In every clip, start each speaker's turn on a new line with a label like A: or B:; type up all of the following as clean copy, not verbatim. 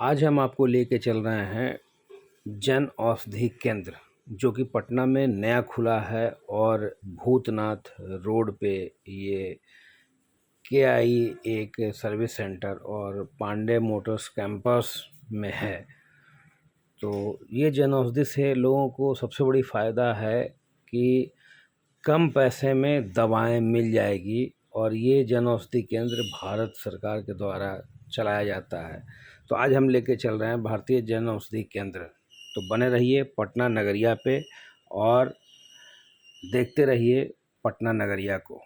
A: आज हम आपको लेके चल रहे हैं जन औषधि केंद्र, जो कि पटना में नया खुला है और भूतनाथ रोड पे ये KI एक सर्विस सेंटर और पांडे मोटर्स कैंपस में है। तो ये जन औषधि से लोगों को सबसे बड़ी फ़ायदा है कि कम पैसे में दवाएं मिल जाएगी और ये जन औषधि केंद्र भारत सरकार के द्वारा चलाया जाता है। तो आज हम लेके चल रहे हैं भारतीय जन औषधि केंद्र। तो बने रहिए पटना नगरिया पे और देखते रहिए पटना नगरिया को।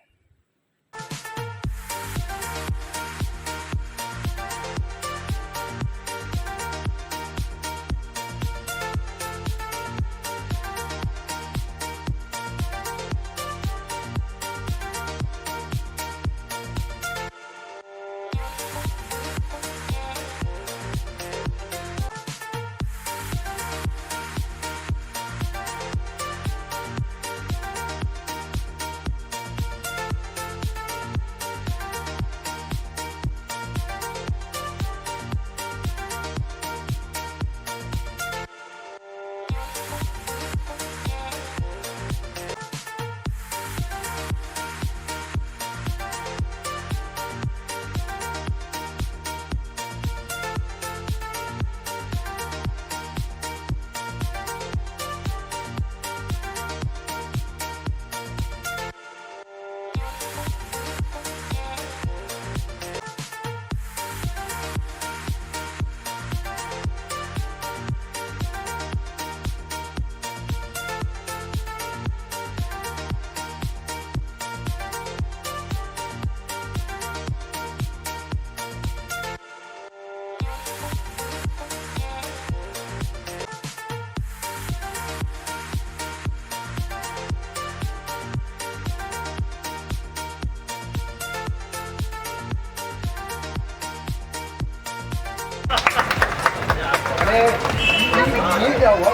B: ये क्या हुआ?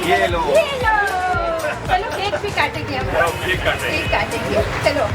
C: ये लो
D: चलो केक भी काटेंगे हम लोग। केक काटेंगे चलो।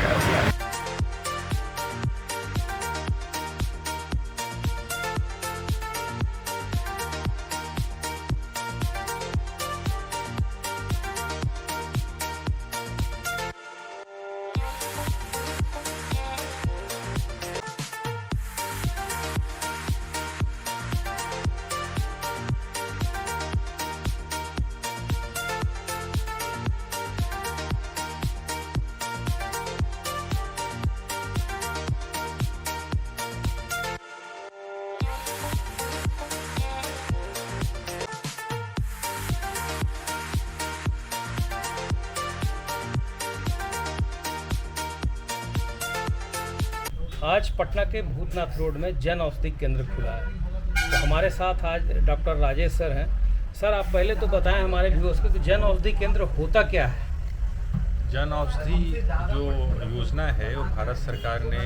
A: आज पटना के भूतनाथ रोड में जन औषधि केंद्र खुला है। तो हमारे साथ आज डॉक्टर राजेश सर हैं। सर, आप पहले तो बताएं हमारे व्यूअर्स को कि जन औषधि केंद्र होता क्या है।
C: जन औषधि जो योजना है वो भारत सरकार ने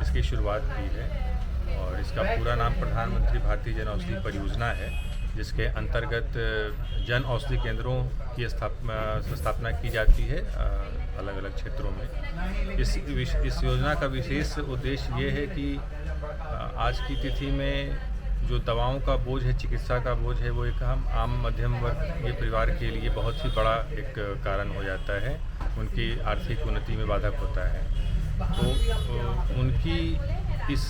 C: इसकी शुरुआत की है और इसका पूरा नाम प्रधानमंत्री भारतीय जन औषधि परियोजना है, जिसके अंतर्गत जन औषधि केंद्रों की स्थापना की जाती है अलग अलग क्षेत्रों में। इस योजना का विशेष उद्देश्य ये है कि आज की तिथि में जो दवाओं का बोझ है, चिकित्सा का बोझ है, वो एक आम मध्यम वर्ग के परिवार के लिए बहुत ही बड़ा एक कारण हो जाता है, उनकी आर्थिक उन्नति में बाधक होता है। तो उनकी इस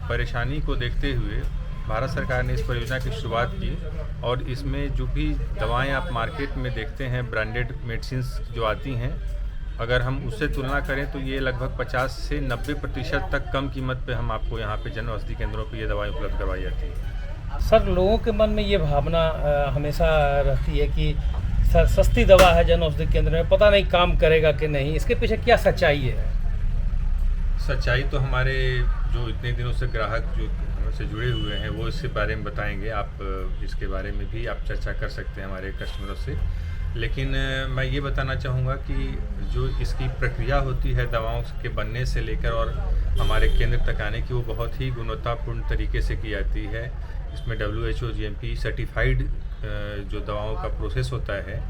C: परेशानी को देखते हुए भारत सरकार ने इस परियोजना की शुरुआत की और इसमें जो भी दवाएं आप मार्केट में देखते हैं, ब्रांडेड मेडिसिन्स जो आती हैं, अगर हम उससे तुलना करें तो ये लगभग 50 से 90% तक कम कीमत पे हम आपको यहाँ पे जन औषधि केंद्रों पे ये दवाएं उपलब्ध करवाई जाती है।
A: सर, लोगों के मन में ये भावना हमेशा रहती है कि सर सस्ती दवा है जन औषधि केंद्र में, पता नहीं काम करेगा कि नहीं। इसके पीछे क्या सच्चाई है?
C: सच्चाई तो हमारे जो इतने दिनों से ग्राहक जो हमसे जुड़े हुए हैं वो इसके बारे में बताएंगे। आप इसके बारे में भी आप चर्चा कर सकते हैं हमारे कस्टमरों से। लेकिन मैं ये बताना चाहूँगा कि जो इसकी प्रक्रिया होती है दवाओं के बनने से लेकर और हमारे केंद्र तक आने की, वो बहुत ही गुणवत्तापूर्ण तरीके से की जाती है। इसमें WHO GMP सर्टिफाइड जो दवाओं का प्रोसेस होता है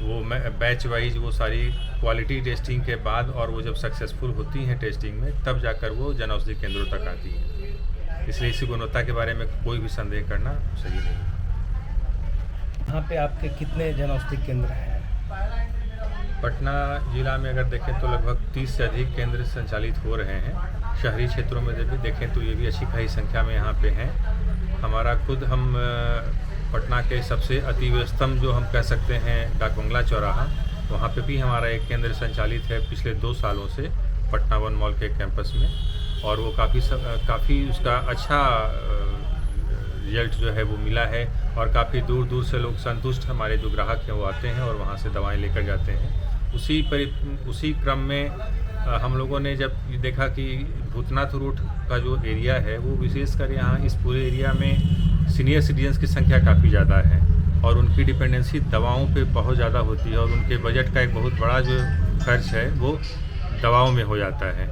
C: वो बैच वाइज वो सारी क्वालिटी टेस्टिंग के बाद और वो जब सक्सेसफुल होती हैं टेस्टिंग में, तब जाकर वो जन औषधि केंद्रों तक आती हैं। इसलिए इसी गुणवत्ता के बारे में कोई भी संदेह करना सही नहीं है।
A: यहाँ पे आपके कितने जन औषधि केंद्र हैं?
C: पटना जिला में अगर देखें तो लगभग 30 से अधिक केंद्र संचालित हो रहे हैं। शहरी क्षेत्रों में जब भी देखें तो ये भी अच्छी खासी संख्या में यहाँ पे हैं। हमारा खुद हम पटना के सबसे अति व्यस्तम जो हम कह सकते हैं डाक बंगला चौराहा, वहाँ पे भी हमारा एक केंद्र संचालित है पिछले 2 सालों से पटना वन मॉल के कैंपस में, और वो काफ़ी उसका अच्छा रिजल्ट जो है वो मिला है, और काफ़ी दूर दूर से लोग संतुष्ट हमारे जो ग्राहक हैं वो आते हैं और वहाँ से दवाएं लेकर जाते हैं। उसी क्रम में हम लोगों ने जब देखा कि भूतनाथ रोड का जो एरिया है वो विशेषकर यहाँ इस पूरे एरिया में सीनियर सिटीजन्स की संख्या काफ़ी ज़्यादा है और उनकी डिपेंडेंसी दवाओं पे बहुत ज़्यादा होती है, और उनके बजट का एक बहुत बड़ा जो खर्च है वो दवाओं में हो जाता है।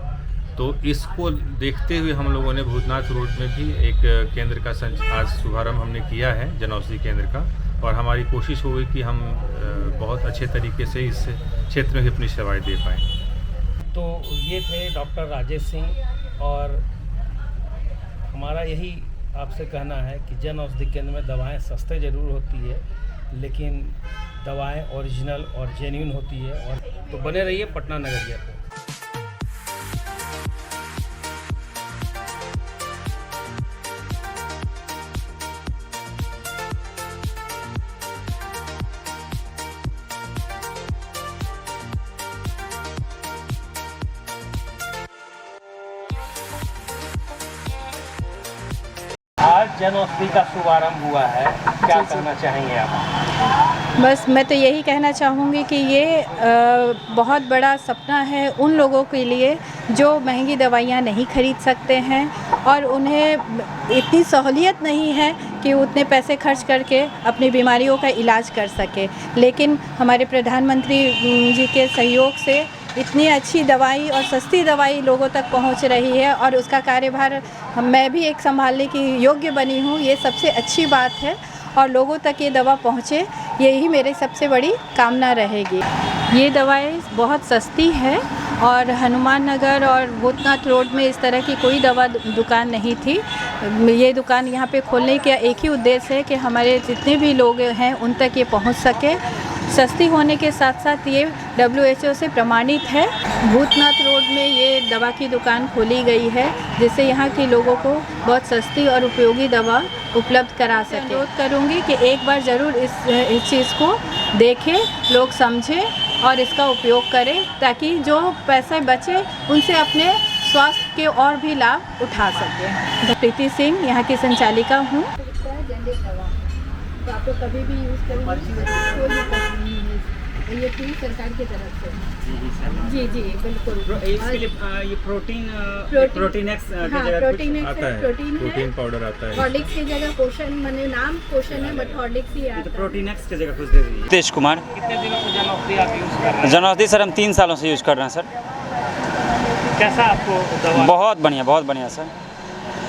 C: तो इसको देखते हुए हम लोगों ने भूतनाथ रोड में भी एक केंद्र का आज शुभारंभ हमने किया है, जन औषधि केंद्र का, और हमारी कोशिश होगी कि हम बहुत अच्छे तरीके से इस क्षेत्र में भी अपनी सेवाएं दे पाएँ।
A: तो ये थे डॉक्टर राजेश सिंह, और हमारा यही आपसे कहना है कि जन औषधि केंद्र में दवाएं सस्ते ज़रूर होती है, लेकिन दवाएं ओरिजिनल और जेन्युइन होती है। और तो बने रहिए पटना नगरिया पे। आज जन औषधि का शुभारंभ हुआ है, क्या कहना चाहेंगे आप?
D: बस मैं तो यही कहना चाहूँगी कि ये बहुत बड़ा सपना है उन लोगों के लिए जो महंगी दवाइयाँ नहीं खरीद सकते हैं और उन्हें इतनी सहूलियत नहीं है कि उतने पैसे खर्च करके अपनी बीमारियों का इलाज कर सके। लेकिन हमारे प्रधानमंत्री जी के सहयोग से इतनी अच्छी दवाई और सस्ती दवाई लोगों तक पहुंच रही है, और उसका कार्यभार मैं भी एक संभालने की योग्य बनी हूं। ये सबसे अच्छी बात है, और लोगों तक ये दवा पहुंचे, यही मेरी सबसे बड़ी कामना रहेगी। ये दवाई बहुत सस्ती है, और हनुमान नगर और भूतनाथ रोड में इस तरह की कोई दवा दुकान नहीं थी। ये दुकान यहाँ पे खोलने का एक ही उद्देश्य है कि हमारे जितने भी लोग हैं उन तक ये पहुँच सके। सस्ती होने के साथ साथ ये WHO से प्रमाणित है। भूतनाथ रोड में ये दवा की दुकान खोली गई है, जिससे यहाँ के लोगों को बहुत सस्ती और उपयोगी दवा उपलब्ध करा सके। अनुरोध करूँगी कि एक बार ज़रूर इस चीज़ को देखें, लोग समझें और इसका उपयोग करें, ताकि जो पैसे बचे उनसे अपने स्वास्थ्य के और भी लाभ उठा सकें। प्रीति सिंह यहाँ की संचालिका हूँ। तो आपको कभी भी यूज़ करेंगे कोई दिक्कत नहीं है, ये पूरी सरकार की तरफ से। जी जी बिल्कुल।
B: इसके लिए ये प्रोटीन एक्स
C: प्रोटीन पाउडर आता है।
D: हॉर्लिक्स की जगह पोषण, मैंने नाम पोषण है बट हॉर्लिक्स ही आता है।
B: प्रोटीन एक्स की जगह कुछ दे दीजिए।
E: नितेश कुमार।
B: कितने दिनों से जन औषधि आप यूज़ कर रहे हैं?
E: जन औषधि सर हम 3 सालों से यूज़ कर रहे हैं सर।
B: कैसा आपको दवा?
E: बहुत बढ़िया सर।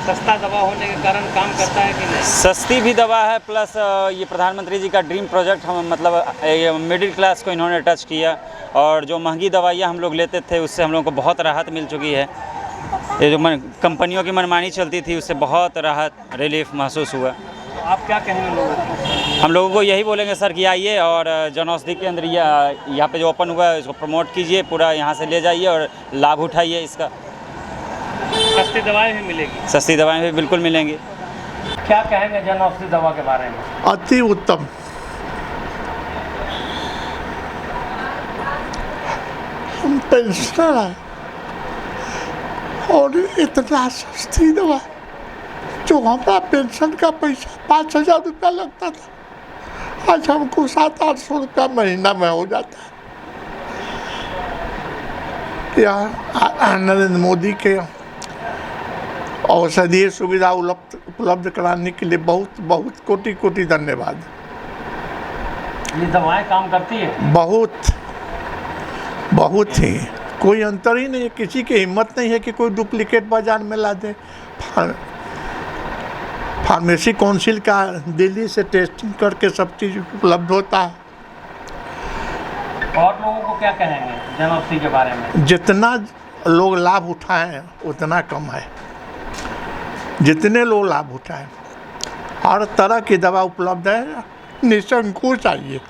B: सस्ता दवा होने के कारण काम करता है कि नहीं?
E: सस्ती भी दवा है, प्लस ये प्रधानमंत्री जी का ड्रीम प्रोजेक्ट हम मतलब मिडिल क्लास को इन्होंने टच किया, और जो महंगी दवाइयाँ हम लोग लेते थे उससे हम लोग को बहुत राहत मिल चुकी है। ये जो कंपनियों की मनमानी चलती थी उससे बहुत राहत, रिलीफ महसूस हुआ।
B: तो आप क्या कहेंगे लोगों को?
E: हम लोगों को यही बोलेंगे सर कि आइए और जन औषधि केंद्र यहाँ पे जो ओपन हुआ है इसको प्रमोट कीजिए, पूरा यहाँ से ले जाइए और लाभ उठाइए इसका।
B: सस्ती दवाएं भी मिलेगी?
E: सस्ती दवाएं भी बिल्कुल मिलेंगी।
B: क्या कहेंगे जन औषधि दवा के बारे में?
F: अति उत्तम। हम पेंशनर हैं और इतना सस्ती दवा, जो हमारा पेंशन का पैसा 5,000 रुपया लगता था, आज हमको 700-800 रुपया महीना में हो जाता है। यह नरेंद्र मोदी के औषधीय सुविधा उपलब्ध कराने के लिए बहुत बहुत कोटि कोटि धन्यवाद।
B: ये दवाएं काम करती है?
F: बहुत ही, कोई अंतर ही नहीं है। किसी की हिम्मत नहीं है कि कोई डुप्लीकेट बाजार में ला दे। फार्मेसी काउंसिल का दिल्ली से टेस्टिंग करके सब चीज़ उपलब्ध होता है।
B: और लोगों को क्या कहेंगे जन औषधि के बारे में?
F: जितना लोग लाभ उठाएं उतना कम है। जितने लोग लाभ उठाएं। हर तरह की दवा उपलब्ध है, निसंकोच आइए।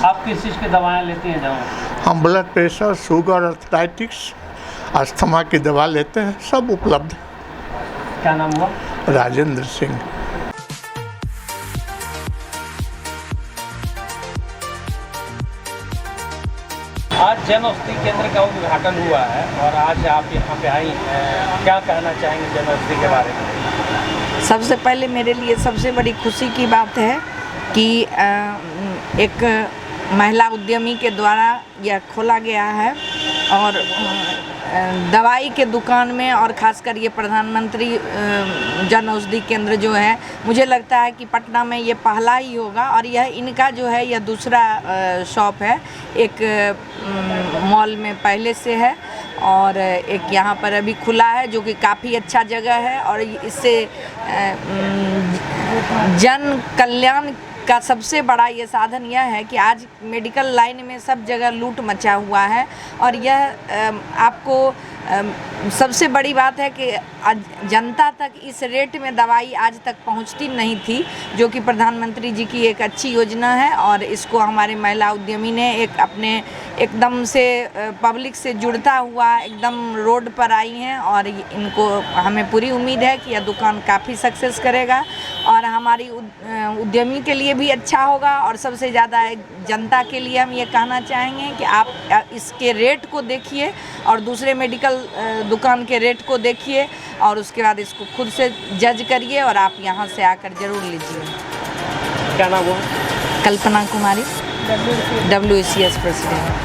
B: आप किस चीज़ की दवाएं लेती हैं जहाँ?
F: हम blood pressure, sugar, arthritis, asthma की दवा लेते हैं, सब उपलब्ध है।
B: क्या नाम हुआ?
F: राजेंद्र सिंह।
B: आज जन औषधि केंद्र का उद्घाटन हुआ है और आज आप यहाँ पे आई हैं, क्या कहना चाहेंगे जन औषधि के बारे में?
G: सबसे पहले मेरे लिए सबसे बड़ी खुशी की बात है कि एक महिला उद्यमी के द्वारा यह खोला गया है और दवाई के दुकान में, और ख़ासकर ये प्रधानमंत्री जन औषधि केंद्र जो है, मुझे लगता है कि पटना में ये पहला ही होगा। और यह इनका जो है यह दूसरा शॉप है, एक मॉल में पहले से है और एक यहाँ पर अभी खुला है जो कि काफ़ी अच्छा जगह है। और इससे जन कल्याण का सबसे बड़ा ये साधन यह है कि आज मेडिकल लाइन में सब जगह लूट मचा हुआ है और यह आपको सबसे बड़ी बात है कि जनता तक इस रेट में दवाई आज तक पहुंचती नहीं थी, जो कि प्रधानमंत्री जी की एक अच्छी योजना है। और इसको हमारे महिला उद्यमी ने एक अपने एकदम से पब्लिक से जुड़ता हुआ एकदम रोड पर आई हैं और इनको हमें पूरी उम्मीद है कि यह दुकान काफ़ी सक्सेस करेगा और हमारी उद्यमी के लिए भी अच्छा होगा। और सबसे ज़्यादा जनता के लिए हम ये कहना चाहेंगे कि आप इसके रेट को देखिए और दूसरे मेडिकल दुकान के रेट को देखिए और उसके बाद इसको खुद से जज करिए और आप यहाँ से आकर ज़रूर लीजिए।
B: क्या नाम हुआ?
G: Kalpana Kumari, WCS president.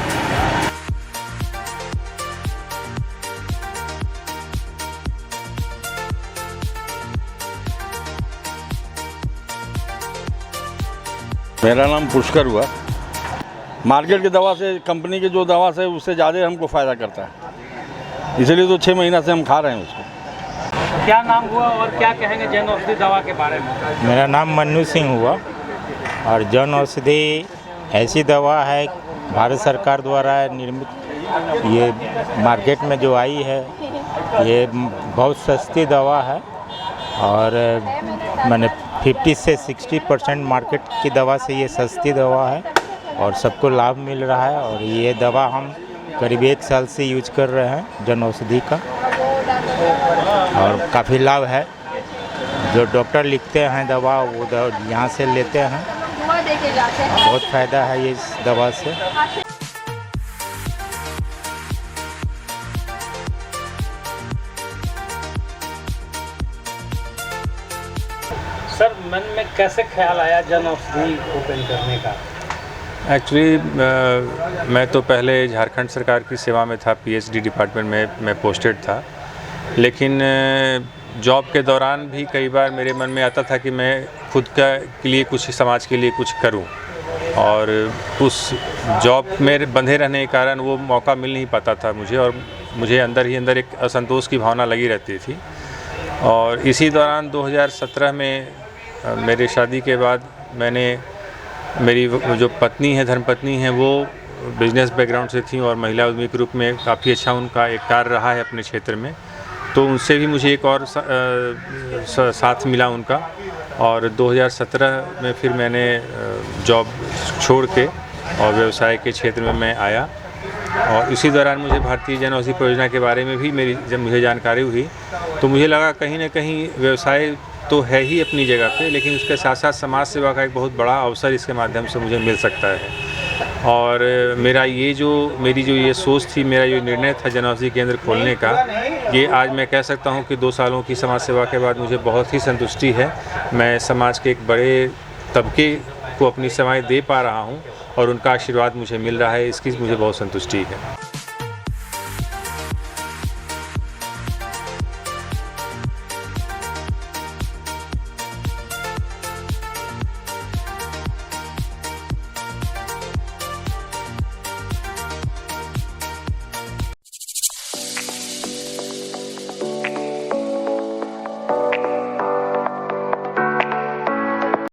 H: मेरा नाम पुष्कर हुआ। मार्केट की दवा से, कंपनी की जो दवा से उससे ज़्यादा हमको फ़ायदा करता है, इसलिए तो 6 महीना से हम खा रहे हैं उसको।
B: क्या नाम हुआ और क्या कहेंगे जन औषधि दवा के बारे में?
I: मेरा नाम मन्नू सिंह हुआ और जन औषधि ऐसी दवा है भारत सरकार द्वारा निर्मित, ये मार्केट में जो आई है ये बहुत सस्ती दवा है और मैंने 50 से 60% मार्केट की दवा से ये सस्ती दवा है और सबको लाभ मिल रहा है। और ये दवा हम करीब 1 साल से यूज कर रहे हैं जन औषधि का और काफ़ी लाभ है। जो डॉक्टर लिखते हैं दवा वो यहाँ से लेते हैं, बहुत फ़ायदा है ये इस दवा से।
B: सर, मन में कैसे ख्याल आया जन औषधि ओपन करने का?
C: एक्चुअली मैं तो पहले झारखंड सरकार की सेवा में था, PhD डिपार्टमेंट में मैं पोस्टेड था, लेकिन जॉब के दौरान भी कई बार मेरे मन में आता था कि मैं खुद के लिए कुछ, समाज के लिए कुछ करूं और उस जॉब में बंधे रहने के कारण वो मौका मिल नहीं पाता था मुझे और मुझे अंदर ही अंदर एक असंतोष की भावना लगी रहती थी। और इसी दौरान 2017 में मेरे शादी के बाद मेरी जो पत्नी है, धर्मपत्नी हैं, वो बिजनेस बैकग्राउंड से थी और महिला उद्यमी के रूप में काफ़ी अच्छा उनका एक कार्य रहा है अपने क्षेत्र में, तो उनसे भी मुझे एक और साथ मिला उनका। और 2017 में फिर मैंने जॉब छोड़ के और व्यवसाय के क्षेत्र में मैं आया और इसी दौरान मुझे भारतीय जन औषधि परियोजना के बारे में भी जब मुझे जानकारी हुई तो मुझे लगा कहीं ना कहीं व्यवसाय तो है ही अपनी जगह पे, लेकिन उसके साथ साथ समाज सेवा का एक बहुत बड़ा अवसर इसके माध्यम से मुझे मिल सकता है। और मेरी जो ये सोच थी, मेरा जो निर्णय था जन औषधि केंद्र खोलने का, ये आज मैं कह सकता हूँ कि 2 सालों की समाज सेवा के बाद मुझे बहुत ही संतुष्टि है। मैं समाज के एक बड़े तबके को अपनी सेवाएं दे पा रहा हूँ और उनका आशीर्वाद मुझे मिल रहा है, इसकी मुझे बहुत संतुष्टि है।